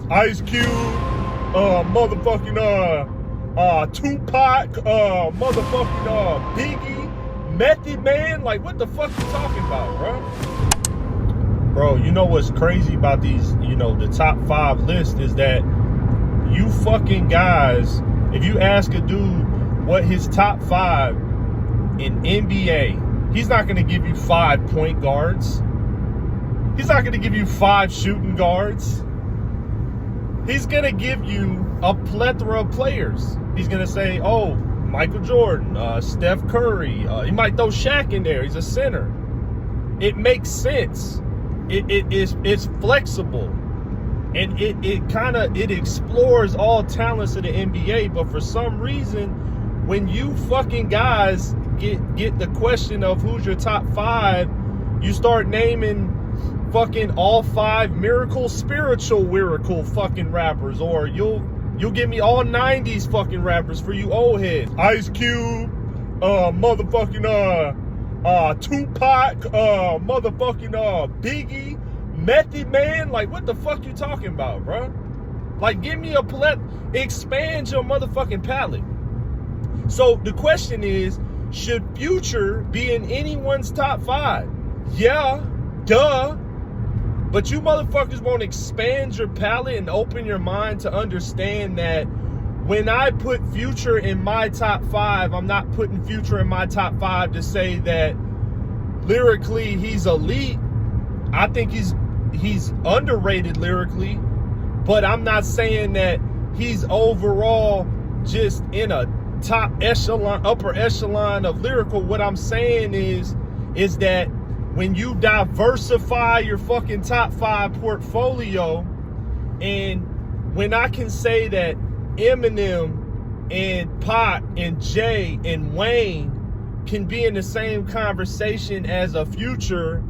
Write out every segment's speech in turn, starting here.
Ice Cube, Tupac, Biggie, Method Man. Like, what the fuck you talking about, bro? Bro, you know what's crazy about these, the top 5 list is that you fucking guys, if you ask a dude what his top 5 in NBA, he's not going to give you 5 point guards. He's not going to give you 5 shooting guards. He's going to give you a plethora of players. He's going to say, oh, Michael Jordan, Steph Curry. He might throw Shaq in there. He's a center. It makes sense. It's flexible. And it explores all talents of the NBA. But for some reason, when you fucking guys get the question of who's your top 5, you start naming fucking all 5 spiritual lyrical fucking rappers, or you'll give me all 90s fucking rappers for you old heads. Ice Cube, Tupac, Biggie, Method Man. Like, what the fuck you talking about, bro? Like, give me expand your motherfucking palette. So the question is, should Future be in anyone's top 5? Yeah, duh. But you motherfuckers won't expand your palette and open your mind to understand that when I put Future in my top 5, I'm not putting Future in my top 5 to say that lyrically he's elite. I think he's underrated lyrically, but I'm not saying that he's overall just in a top echelon, upper echelon of lyrical. What I'm saying is that when you diversify your fucking top 5 portfolio, and when I can say that Eminem and Pac and Jay and Wayne can be in the same conversation as a Future,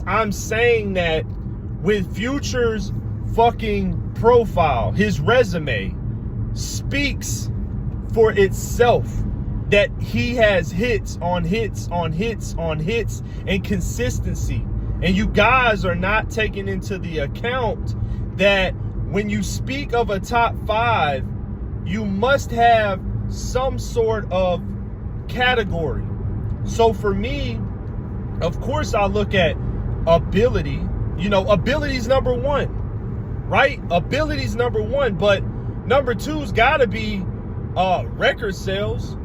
I'm saying that with Future's fucking profile, his resume speaks for itself, that he has hits on hits on hits on hits and consistency. And you guys are not taking into the account that when you speak of a top 5, you must have some sort of category. So for me, of course, I look at ability. Ability's number 1, right? Ability's number 1, but number 2's gotta be record sales.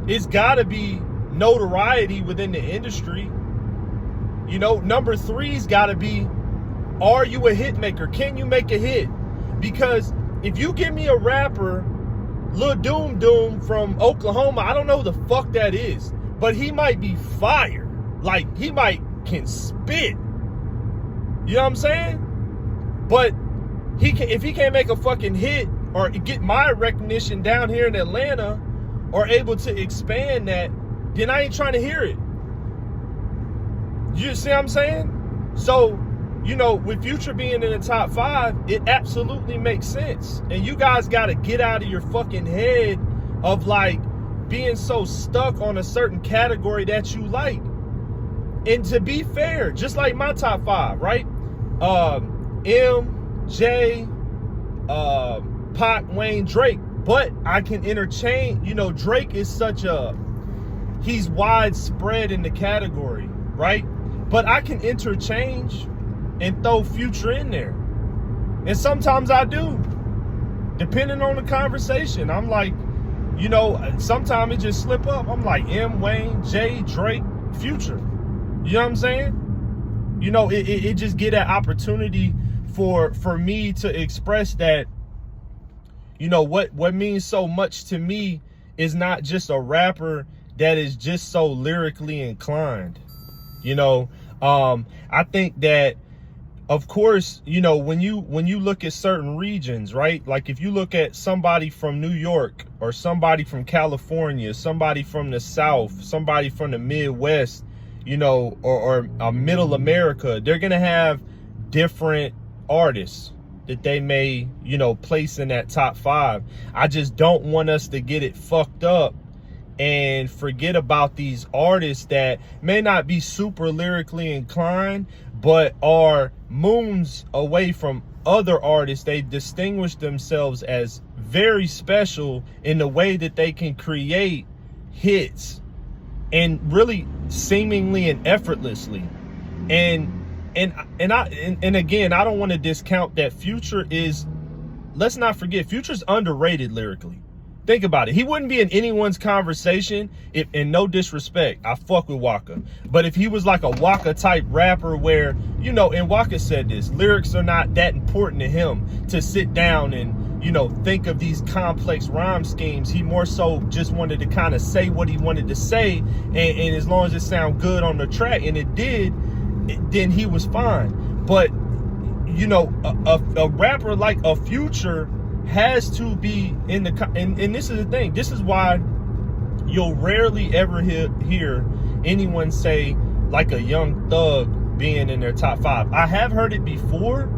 It's got to be notoriety within the industry. Number 3's got to be, are you a hit maker? Can you make a hit? Because if you give me a rapper, Lil Doom Doom from Oklahoma, I don't know who the fuck that is, but he might be fire. Like, he can spit. You know what I'm saying? But if he can't make a fucking hit or get my recognition down here in Atlanta, or able to expand that, then I ain't trying to hear it. You see what I'm saying? So, with Future being in the top 5, it absolutely makes sense. And you guys got to get out of your fucking head of like being so stuck on a certain category that you like. And to be fair, just like my top 5, right? M, J, Pac, Wayne, Drake. But I can interchange, Drake is he's widespread in the category, right? But I can interchange and throw Future in there. And sometimes I do, depending on the conversation. I'm like, sometimes it just slip up. I'm like M, Wayne, J, Drake, Future. You know what I'm saying? It just get that opportunity for me to express that, what means so much to me is not just a rapper that is just so lyrically inclined. I think that, of course, when you look at certain regions, right? Like if you look at somebody from New York or somebody from California, somebody from the South, somebody from the Midwest, or Middle America, they're going to have different artists that they may, place in that top 5. I just don't want us to get it fucked up and forget about these artists that may not be super lyrically inclined, but are moons away from other artists, they distinguish themselves as very special in the way that they can create hits and really seemingly and effortlessly. And again, I don't want to discount that Future is, let's not forget, Future's underrated lyrically. Think about it. He wouldn't be in anyone's conversation if, and no disrespect, I fuck with Waka. But if he was like a Waka type rapper where, you know, and Waka said this, lyrics are not that important to him to sit down and, you know, think of these complex rhyme schemes. He more so just wanted to kind of say what he wanted to say. And as long as it sounded good on the track, and it did, then he was fine. But, you know, a rapper like a Future has to be in the, and this is the thing, this is why you'll rarely ever hear anyone say like a Young Thug being in their top 5. I have heard it before,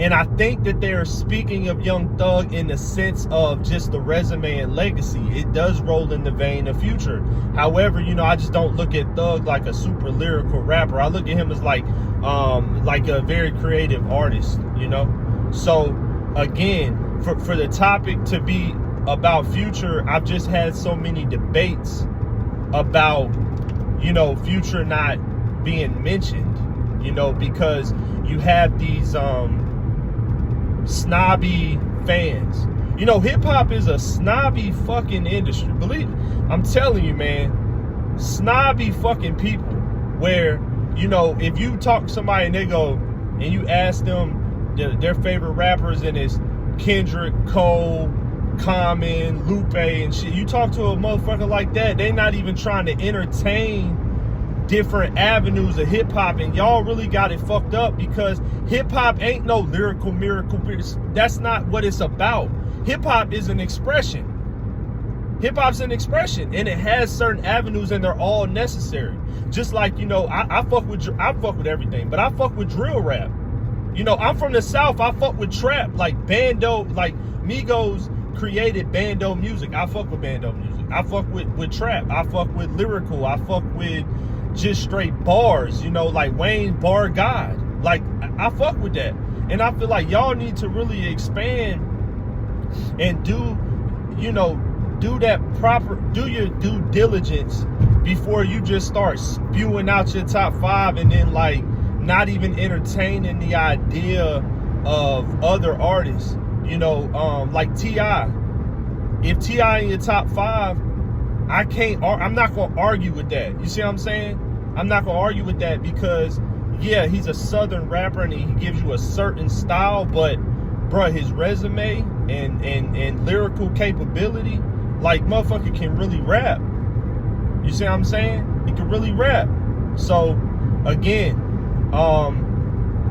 and I think that they're speaking of Young Thug in the sense of just the resume and legacy. It does roll in the vein of Future. However, you know, I just don't look at Thug like a super lyrical rapper. I look at him as like a very creative artist, you know. So again, for the topic to be about Future, I've just had so many debates about, you know, Future not being mentioned, you know, because you have these snobby fans. You know, hip hop is a snobby fucking industry. Believe it. I'm telling you, man, snobby fucking people where, you know, if you talk to somebody and they go, and you ask them their favorite rappers, and it's Kendrick, Cole, Common, Lupe, and shit. You talk to a motherfucker like that, they not even trying to entertain different avenues of hip hop, and y'all really got it fucked up, because hip hop ain't no lyrical miracle. That's not what it's about. Hip hop is an expression. Hip hop's an expression, and it has certain avenues, and they're all necessary. Just like, you know, I fuck with everything, but I fuck with drill rap. You know, I'm from the South. I fuck with trap, like bando, like Migos created bando music. I fuck with bando music. I fuck with trap. I fuck with lyrical. I fuck with just straight bars, you know, like Wayne Bar God. Like, I fuck with that. And I feel like y'all need to really expand and do your due diligence before you just start spewing out your top 5 and then like not even entertaining the idea of other artists, you know, like T.I. If T.I. in your top 5, I'm not going to argue with that. You see what I'm saying? I'm not going to argue with that, because yeah, he's a Southern rapper and he gives you a certain style, but bruh, his resume and lyrical capability, like, motherfucker can really rap. You see what I'm saying? He can really rap. So again,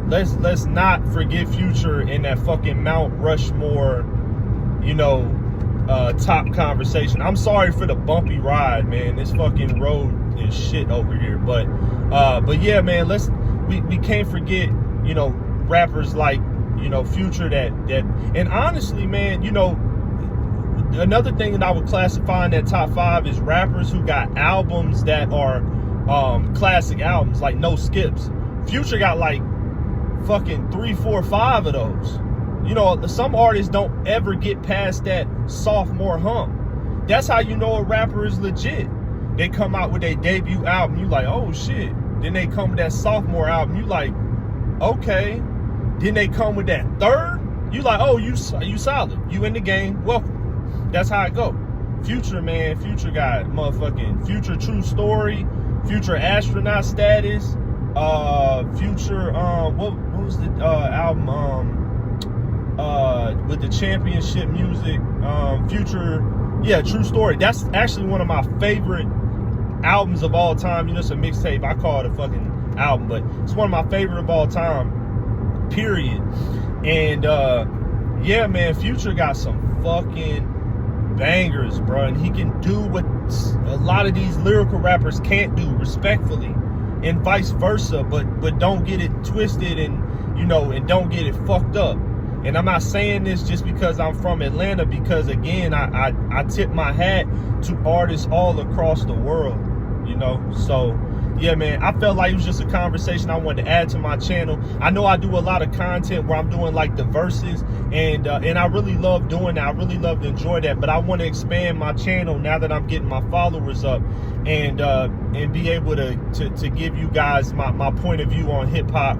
let's not forget Future in that fucking Mount Rushmore, you know, top conversation. I'm sorry for the bumpy ride, man. This fucking road is shit over here. But yeah, man, we can't forget, you know, rappers like, you know, Future that and honestly, man, you know, another thing that I would classify in that top 5 is rappers who got albums that are classic albums, like no skips. Future got like fucking 3, 4, 5 of those. You know, some artists don't ever get past that sophomore hump. That's how you know a rapper is legit. They come out with their debut album, you like, oh shit. Then they come with that sophomore album, you like, okay. Then they come with that third, you like, oh, you solid. You in the game, welcome. That's how it go. Future, man, Future got motherfucking Future True Story, Future Astronaut Status, Future, what was the album, with the championship music, Future, yeah, True Story. That's actually one of my favorite albums of all time. You know, it's a mixtape. I call it a fucking album, but it's one of my favorite of all time, period. And yeah, man, Future got some fucking bangers, bro, and he can do what a lot of these lyrical rappers can't do, respectfully, and vice versa, but don't get it twisted, and you know, and don't get it fucked up. And I'm not saying this just because I'm from Atlanta, because again, I tip my hat to artists all across the world, you know. So yeah, man, I felt like it was just a conversation I wanted to add to my channel. I know I do a lot of content where I'm doing like the verses, and I really love doing that. I really love to enjoy that, but I want to expand my channel now that I'm getting my followers up, and be able to give you guys my point of view on hip hop,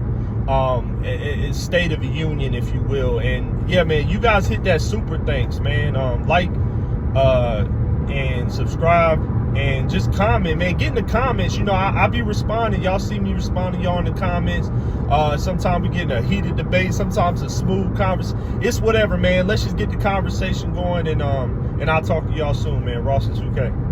state of the union, if you will. And yeah, man, you guys hit that super thanks, man. Like and subscribe. And just comment, man. Get in the comments. You know, I be responding. Y'all see me responding y'all in the comments. Sometimes we get in a heated debate. Sometimes a smooth conversation. It's whatever, man. Let's just get the conversation going. And I'll talk to y'all soon, man. Ross is 2K.